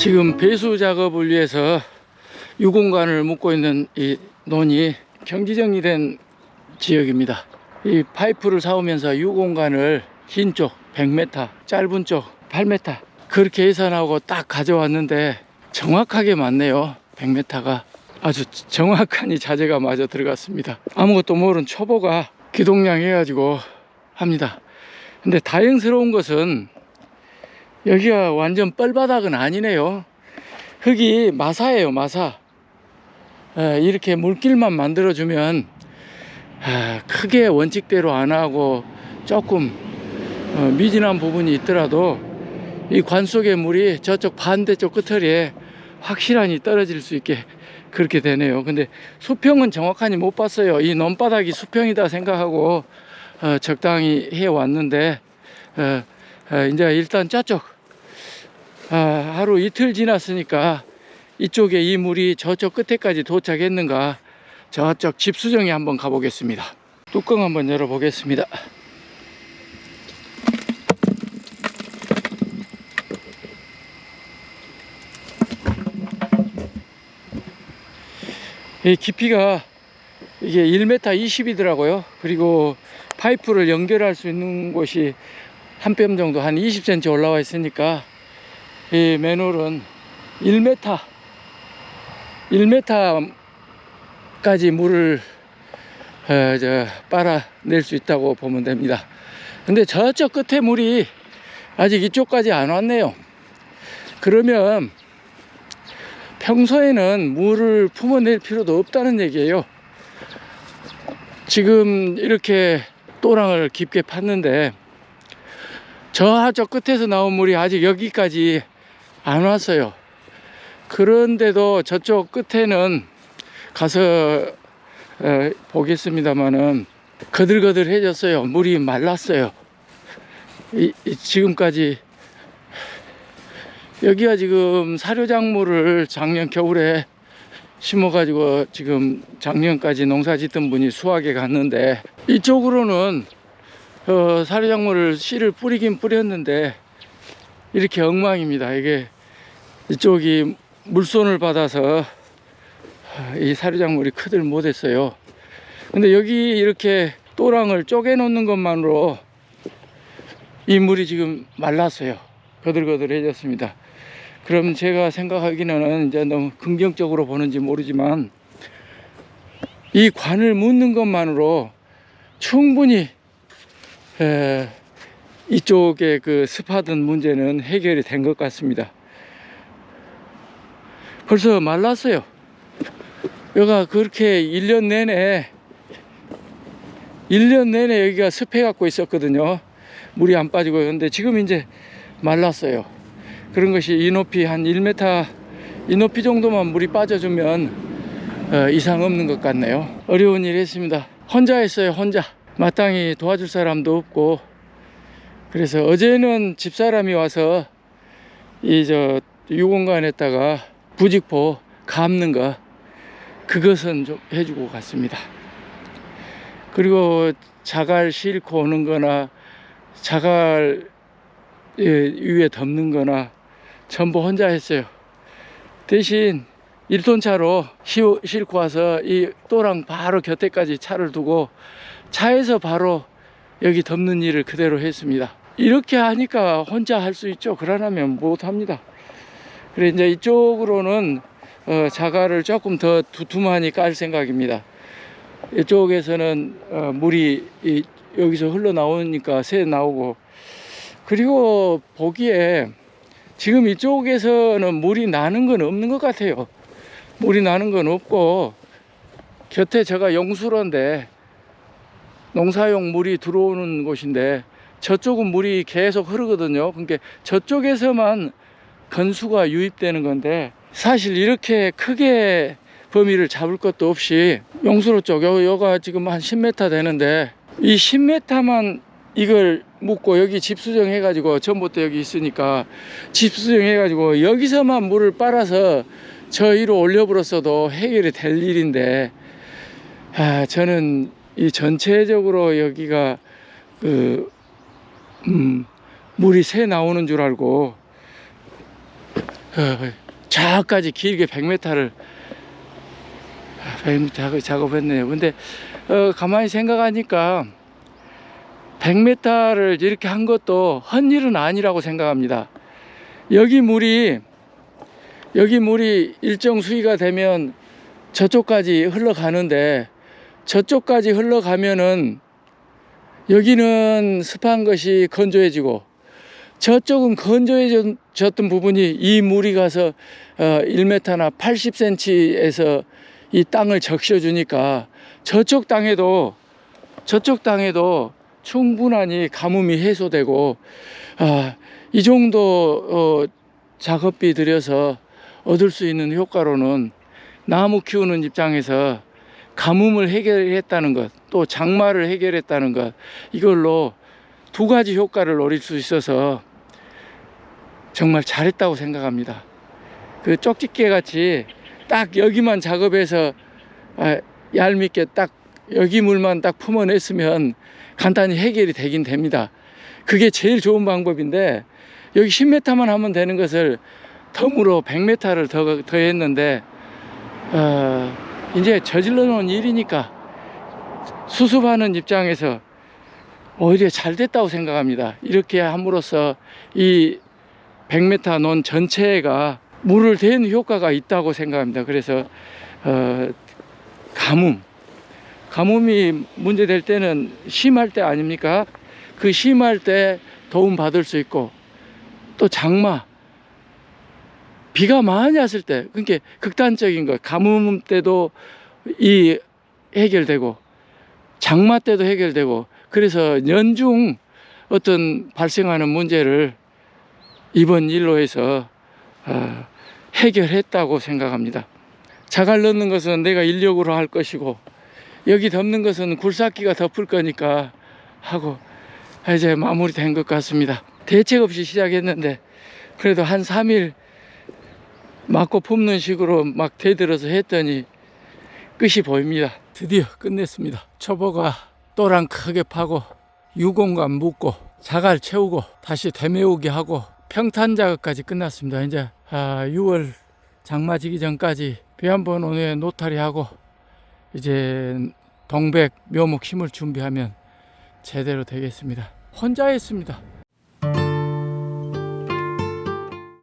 지금 배수 작업을 위해서 유공관을 묶고 있는 이 논이 경지정리된 지역입니다. 이 파이프를 사오면서 유공관을 긴 쪽 100m, 짧은 쪽 8m 그렇게 계산하고 딱 가져왔는데 정확하게 맞네요. 100m가 아주 정확하니 자재가 마저 들어갔습니다. 아무것도 모르는 초보가 기동량 해가지고 합니다. 근데 다행스러운 것은 여기가 완전 뻘바닥은 아니네요. 흙이 마사예요, 마사. 이렇게 물길만 만들어주면 크게 원칙대로 안 하고 조금 미진한 부분이 있더라도 이 관 속의 물이 저쪽 반대쪽 끝털이에 확실하게 떨어질 수 있게 그렇게 되네요. 근데 수평은 정확하니 못 봤어요. 이 논바닥이 수평이다 생각하고 적당히 해 왔는데 이제 일단 저쪽 하루 이틀 지났으니까 이쪽에 이 물이 저쪽 끝에까지 도착했는가 저쪽 집수정에 한번 가보겠습니다. 뚜껑 한번 열어 보겠습니다. 이 깊이가 이게 1m 20이더라고요. 그리고 파이프를 연결할 수 있는 곳이 한 뼘 정도 한 20cm 올라와 있으니까 이 맨홀은 1m까지 물을 빨아낼 수 있다고 보면 됩니다. 근데 저쪽 끝에 물이 아직 이쪽까지 안 왔네요. 그러면 평소에는 물을 품어낼 필요도 없다는 얘기예요. 지금 이렇게 또랑을 깊게 팠는데 저쪽 끝에서 나온 물이 아직 여기까지 안 왔어요. 그런데도 저쪽 끝에는 가서 보겠습니다만은 거들거들해졌어요. 물이 말랐어요. 지금까지 여기가 지금 사료작물을 작년 겨울에 심어가지고 지금 작년까지 농사 짓던 분이 수확에 갔는데 이쪽으로는 사료작물을 씨를 뿌리긴 뿌렸는데 이렇게 엉망입니다. 이게 이쪽이 물손을 받아서 이 사료작물이 크들 못했어요. 근데 여기 이렇게 또랑을 쪼개 놓는 것만으로 이 물이 지금 말랐어요. 거들거들해졌습니다. 그럼 제가 생각하기는 이제 너무 긍정적으로 보는지 모르지만 이 관을 묻는 것만으로 충분히 이쪽에 그 습하던 문제는 해결이 된 것 같습니다. 벌써 말랐어요. 여기가 그렇게 1년 내내 여기가 습해 갖고 있었거든요. 물이 안 빠지고. 근데 지금 이제 말랐어요. 그런 것이 이 높이 한 1m 이 높이 정도만 물이 빠져주면 이상 없는 것 같네요. 어려운 일 했습니다. 혼자 했어요. 혼자. 마땅히 도와줄 사람도 없고. 그래서 어제는 집사람이 와서 이 유공관에다가 부직포 감는 거 그것은 좀 해주고 갔습니다. 그리고 자갈 싣고 오는 거나 자갈 위에 덮는 거나 전부 혼자 했어요. 대신 1톤차로 싣고 와서 이 또랑 바로 곁에까지 차를 두고 차에서 바로 여기 덮는 일을 그대로 했습니다. 이렇게 하니까 혼자 할 수 있죠. 그러려면 못 합니다. 그래 이제 이쪽으로는 자갈을 조금 더 두툼하니 깔 생각입니다. 이쪽에서는 물이 여기서 흘러나오니까 새 나오고, 그리고 보기에 지금 이쪽에서는 물이 나는 건 없는 것 같아요. 물이 나는 건 없고 곁에 제가 용수로인데 농사용 물이 들어오는 곳인데 저쪽은 물이 계속 흐르거든요. 그러니까 저쪽에서만 건수가 유입되는 건데 사실 이렇게 크게 범위를 잡을 것도 없이 용수로 쪽 여기가 지금 한 10m 되는데 이 10m만 이걸 묶고 여기 집수정 해가지고 전봇대 여기 있으니까 집수정 해가지고 여기서만 물을 빨아서 저 위로 올려버렸어도 해결이 될 일인데 저는 이 전체적으로 여기가 물이 새 나오는 줄 알고 저까지 길게 100m를 작업했네요. 근데 가만히 생각하니까 100m를 이렇게 한 것도 헛일은 아니라고 생각합니다. 여기 물이 일정 수위가 되면 저쪽까지 흘러가는데, 저쪽까지 흘러가면은 여기는 습한 것이 건조해지고 저쪽은 건조해졌던 부분이 이 물이 가서 1m나 80cm에서 이 땅을 적셔주니까 저쪽 땅에도 충분히 가뭄이 해소되고, 이 정도 작업비 들여서 얻을 수 있는 효과로는 나무 키우는 입장에서 가뭄을 해결했다는 것, 또 장마를 해결했다는 것, 이걸로 두 가지 효과를 노릴 수 있어서 정말 잘했다고 생각합니다. 그 쪽집게 같이 딱 여기만 작업해서 얄밉게 딱 여기 물만 딱 품어냈으면 간단히 해결이 되긴 됩니다. 그게 제일 좋은 방법인데, 여기 10m만 하면 되는 것을 덤으로 100m를 더 했는데, 이제 저질러 놓은 일이니까 수습하는 입장에서 오히려 잘 됐다고 생각합니다. 이렇게 함으로써 이 100m 논 전체가 물을 대는 효과가 있다고 생각합니다. 그래서 가뭄이 문제될 때는 심할 때 아닙니까? 그 심할 때 도움 받을 수 있고, 또 장마, 비가 많이 왔을 때, 그러니까 극단적인 것, 가뭄 때도 해결되고 장마 때도 해결되고, 그래서 연중 어떤 발생하는 문제를 이번 일로 해서 해결했다고 생각합니다. 자갈 넣는 것은 내가 인력으로 할 것이고, 여기 덮는 것은 굴삭기가 덮을 거니까 하고 이제 마무리된 것 같습니다. 대책 없이 시작했는데 그래도 한 3일 맞고 품는 식으로 막 대들어서 했더니 끝이 보입니다. 드디어 끝냈습니다. 초보가 또랑 크게 파고 유공간 묶고 자갈 채우고 다시 되메우기 하고 평탄 작업까지 끝났습니다. 이제 6월 장마 지기 전까지 배한번 오늘 노타리하고 이제 동백 묘목 심을 준비하면 제대로 되겠습니다. 혼자 했습니다.